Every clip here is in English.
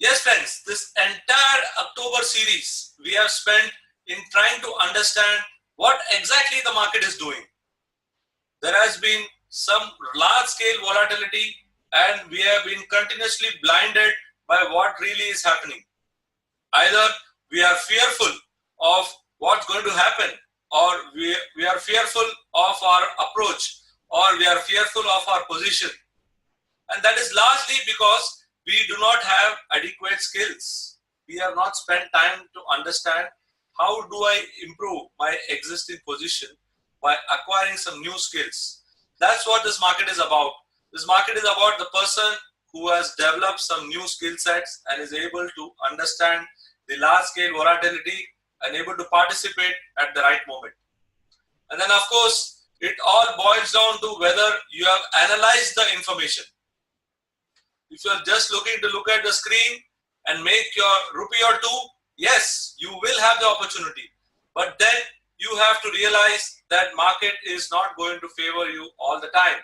Yes, friends, this entire October series we have spent in trying to understand what exactly the market is doing. There has been some large scale volatility and we have been continuously blinded by what really is happening. Either we are fearful of what's going to happen, or we are fearful of our approach, or we are fearful of our position. And that is largely because we do not have adequate skills. We have not spent time to understand how do I improve my existing position by acquiring some new skills. That's what this market is about. This market is about the person who has developed some new skill sets and is able to understand the large scale volatility and able to participate at the right moment. And then of course, it all boils down to whether you have analyzed the information. If you are just looking to look at the screen and make your rupee or two, yes, you will have the opportunity. But then you have to realize that market is not going to favor you all the time.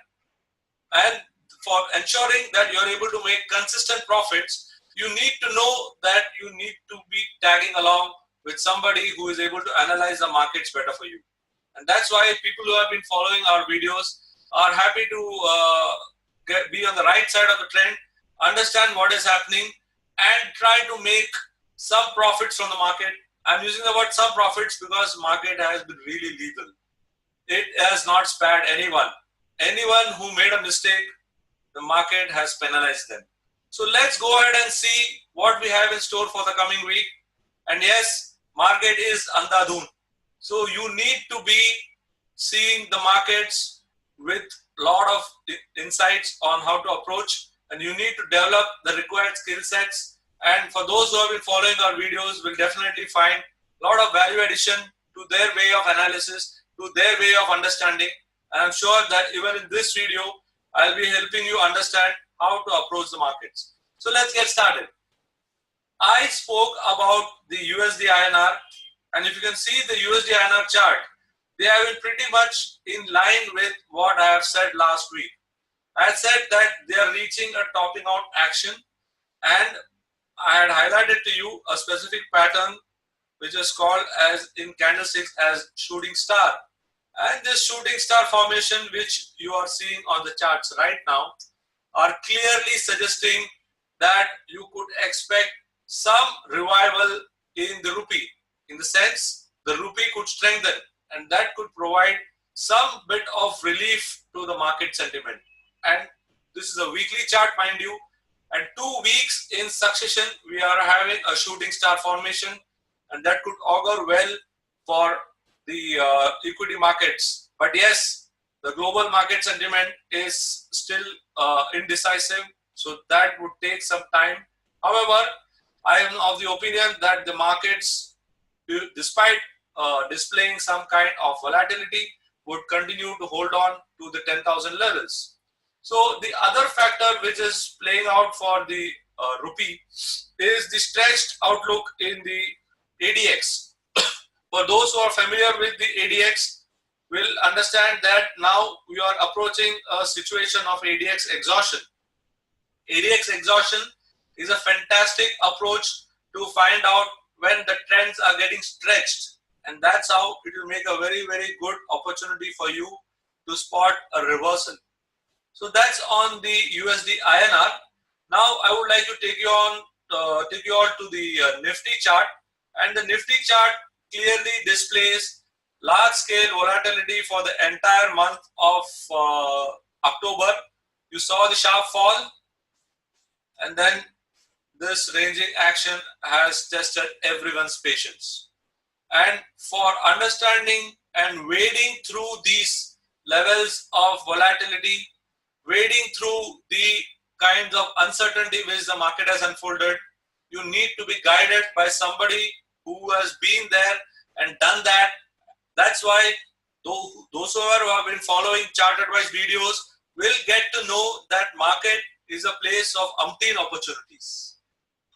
And for ensuring that you are able to make consistent profits, you need to know that you need to be tagging along with somebody who is able to analyze the markets better for you. And that's why people who have been following our videos are happy to be on the right side of the trend, understand what is happening, and try to make some profits from the market. I'm using the word some profits because market has been really lethal. It has not spared anyone. Anyone who made a mistake, the market has penalized them. So let's go ahead and see what we have in store for the coming week. And yes, market is ANDHADHUN. So you need to be seeing the markets with a lot of insights on how to approach, and you need to develop the required skill sets. And for those who have been following our videos will definitely find a lot of value addition to their way of analysis, to their way of understanding. And I'm sure that even in this video, I'll be helping you understand how to approach the markets. So let's get started. I spoke about the USD INR, and if you can see the USD INR chart, they have been pretty much in line with what I have said last week. I said that they are reaching a topping out action, and I had highlighted to you a specific pattern which is called as in candlesticks as shooting star. And this shooting star formation which you are seeing on the charts right now are clearly suggesting that you could expect some revival in the rupee. In the sense, the rupee could strengthen, and that could provide some bit of relief to the market sentiment. And this is a weekly chart, mind you, and 2 weeks in succession we are having a shooting star formation, and that could augur well for the equity markets. But yes, the global market sentiment is still indecisive, so that would take some time. However, I am of the opinion that the markets, despite displaying some kind of volatility, would continue to hold on to the 10,000 levels. So the other factor which is playing out for the rupee is the stretched outlook in the ADX. For those who are familiar with the ADX will understand that now we are approaching a situation of ADX exhaustion. ADX exhaustion is a fantastic approach to find out when the trends are getting stretched, and that's how it will make a very, very good opportunity for you to spot a reversal. So that's on the USD INR. Now I would like to take you all to the NIFTY chart, and the NIFTY chart clearly displays large scale volatility for the entire month of October. You saw the sharp fall, and then this ranging action has tested everyone's patience. And for understanding and wading through these levels of volatility, wading through the kinds of uncertainty which the market has unfolded, you need to be guided by somebody who has been there and done that. That's why those who have been following chart advice videos will get to know that market is a place of umpteen opportunities.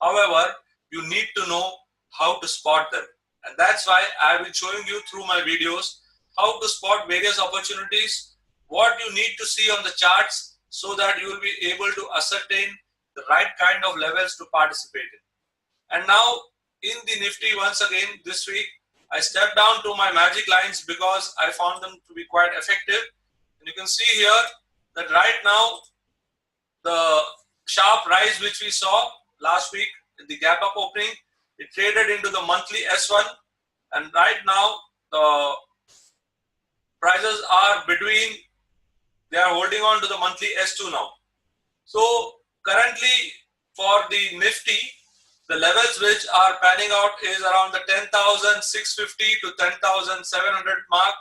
However, you need to know how to spot them. And that's why I've been showing you through my videos how to spot various opportunities, what you need to see on the charts so that you will be able to ascertain the right kind of levels to participate in. And now in the Nifty, once again this week, I stepped down to my magic lines because I found them to be quite effective. And you can see here that right now the sharp rise which we saw last week in the gap up opening, it traded into the monthly S1, and right now the prices are between, they are holding on to the monthly S2 now. So currently for the Nifty, the levels which are panning out is around the 10,650 to 10,700 mark,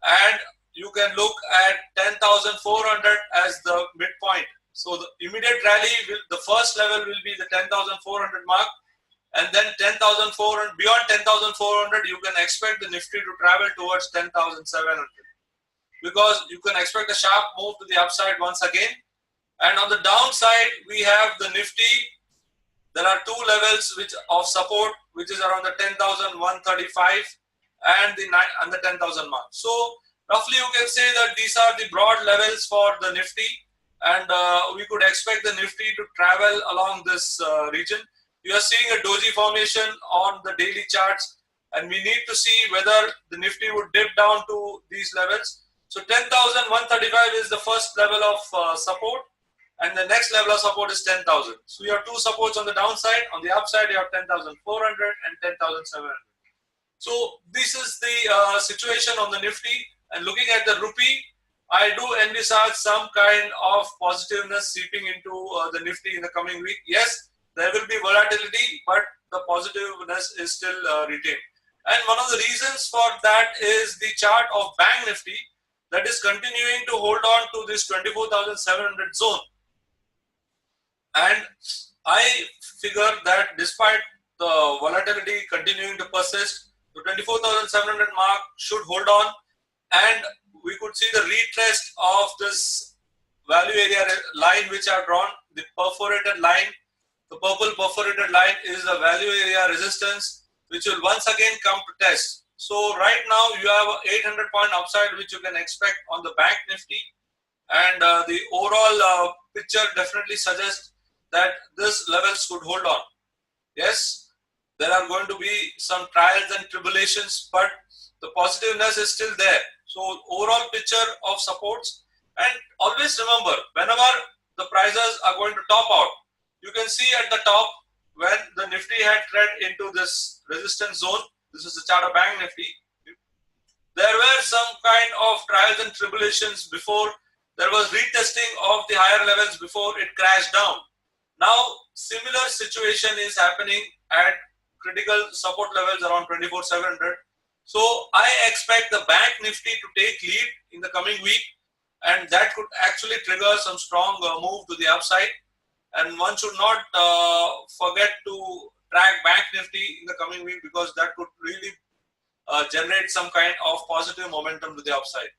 and you can look at 10,400 as the midpoint. So the immediate rally, the first level will be the 10,400 mark, and then 10,400, beyond 10,400 you can expect the Nifty to travel towards 10,700, because you can expect a sharp move to the upside once again. And on the downside we have the Nifty. There are two levels which of support, which is around the 10,135 and the 10,000 mark. So roughly you can say that these are the broad levels for the Nifty, and we could expect the Nifty to travel along this region. You are seeing a doji formation on the daily charts, and we need to see whether the Nifty would dip down to these levels. So 10,135 is the first level of support, and the next level of support is 10,000. So you have two supports on the downside. On the upside you have 10,400 and 10,700. So this is the situation on the Nifty. And looking at the rupee, I do envisage some kind of positiveness seeping into the Nifty in the coming week. Yes, there will be volatility, but the positiveness is still retained. And one of the reasons for that is the chart of Bank Nifty that is continuing to hold on to this 24,700 zone. And I figure that despite the volatility continuing to persist, the 24,700 mark should hold on, and we could see the retrace of this value area line which are drawn, the perforated line. The purple perforated line is the value area resistance, which will once again come to test. So right now you have a 800 point upside which you can expect on the Bank Nifty, and the overall picture definitely suggests that this levels could hold on. Yes, there are going to be some trials and tribulations, but the positiveness is still there. So overall picture of supports, and always remember, whenever the prices are going to top out, you can see at the top when the Nifty had tread into this resistance zone. This is the chart of Bank Nifty. There were some kind of trials and tribulations before. There was retesting of the higher levels before it crashed down. Now similar situation is happening at critical support levels around 24,700. So I expect the Bank Nifty to take lead in the coming week, and that could actually trigger some strong move to the upside. And one should not forget to track Bank Nifty in the coming week, because that could really generate some kind of positive momentum to the upside.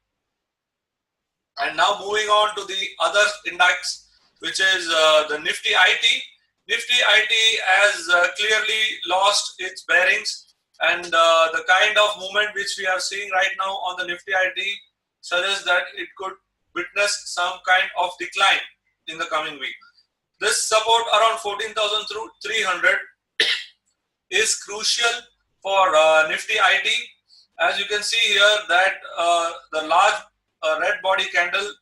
And now moving on to the other index, which is the Nifty IT. Nifty IT has clearly lost its bearings, and the kind of movement which we are seeing right now on the Nifty IT suggests that it could witness some kind of decline in the coming week. This support around 14,300 is crucial for Nifty IT. As you can see here that the large red body candle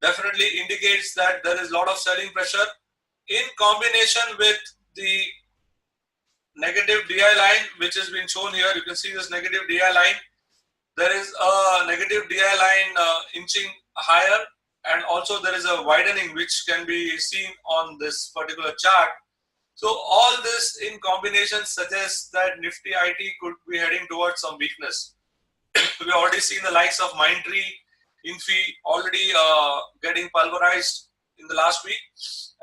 definitely indicates that there is a lot of selling pressure in combination with the negative DI line which has been shown here. You can see this negative DI line. There is a negative DI line inching higher, and also there is a widening which can be seen on this particular chart. So all this in combination suggests that Nifty IT could be heading towards some weakness. We already seen the likes of Mindtree, Infi already getting pulverized in the last week,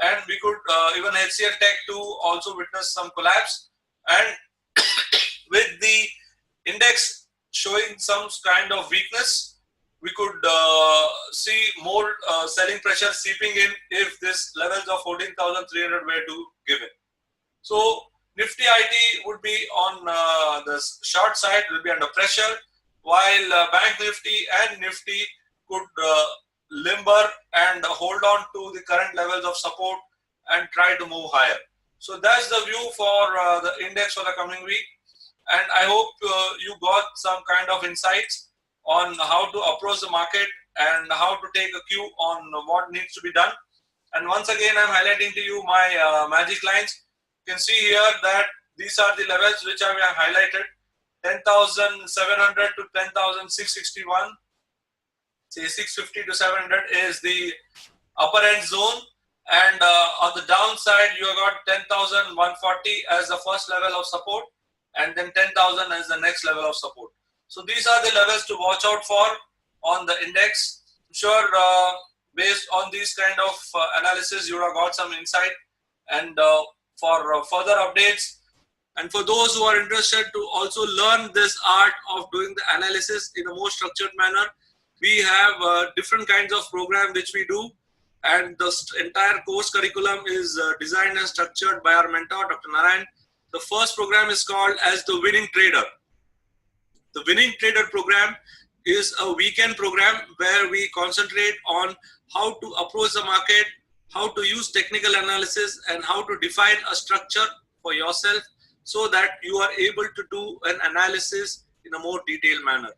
and we could even HCL Tech too also witness some collapse. And with the index showing some kind of weakness, we could see more selling pressure seeping in if this levels of 14,300 were to give in. So Nifty IT would be on the short side, will be under pressure, while Bank Nifty and Nifty could limber and hold on to the current levels of support and try to move higher. So that's the view for the index for the coming week. And I hope you got some kind of insights on how to approach the market and how to take a cue on what needs to be done. And once again, I'm highlighting to you my magic lines. You can see here that these are the levels which I have highlighted: 10,700 to 10,661. Say 650 to 700 is the upper end zone, and on the downside you have got 10,140 as the first level of support, and then 10,000 as the next level of support. So these are the levels to watch out for on the index. I'm sure based on these kind of analysis you have got some insight. And for further updates, and for those who are interested to also learn this art of doing the analysis in a more structured manner, we have different kinds of program which we do, and the entire course curriculum is designed and structured by our mentor, Dr. Narayan. The first program is called as the Winning Trader. The Winning Trader program is a weekend program where we concentrate on how to approach the market, how to use technical analysis, and how to define a structure for yourself so that you are able to do an analysis in a more detailed manner.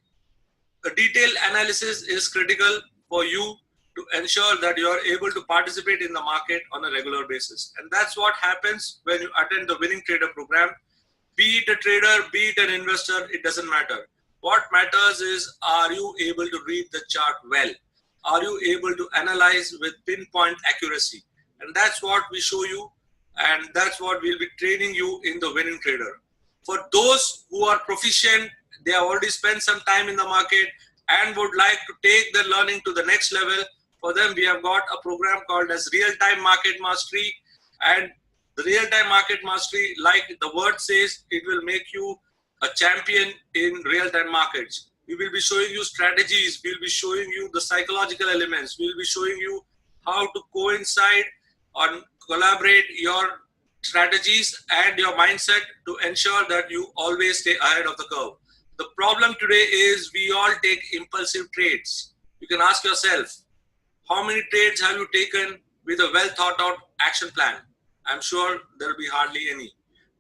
A detailed analysis is critical for you to ensure that you are able to participate in the market on a regular basis. And that's what happens when you attend the Winning Trader program. Be it a trader, be it an investor, it doesn't matter. What matters is, are you able to read the chart well? Are you able to analyze with pinpoint accuracy? And that's what we show you, and that's what we'll be training you in the Winning Trader. For those who are proficient, they have already spent some time in the market and would like to take their learning to the next level, for them we have got a program called as Real-Time Market Mastery. And the Real-Time Market Mastery, like the word says, it will make you a champion in real-time markets. We will be showing you strategies, we'll be showing you the psychological elements, we'll be showing you how to coincide or collaborate your strategies and your mindset to ensure that you always stay ahead of the curve. The problem today is we all take impulsive trades. You can ask yourself, how many trades have you taken with a well thought out action plan? I'm sure there will be hardly any,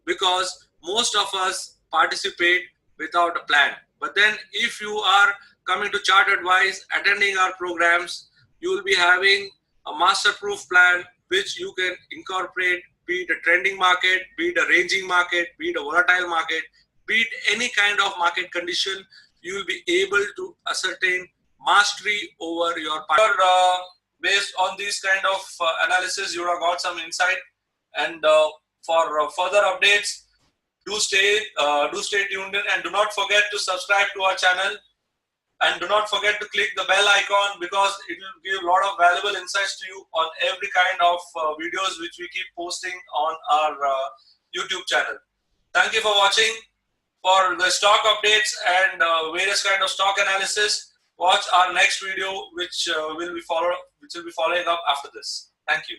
because most of us participate without a plan. But then if you are coming to Chart Advice, attending our programs, you will be having a master-proof plan which you can incorporate, be it a trending market, be it a ranging market, be it a volatile market, be it any kind of market condition. You will be able to ascertain mastery over your partner. Based on these kind of analysis, you have got some insight. And for further updates, do stay tuned in, and do not forget to subscribe to our channel, and do not forget to click the bell icon, because it will give a lot of valuable insights to you on every kind of videos which we keep posting on our YouTube channel. Thank you for watching. For the stock updates and various kind of stock analysis, watch our next video which will be following up after this. Thank you.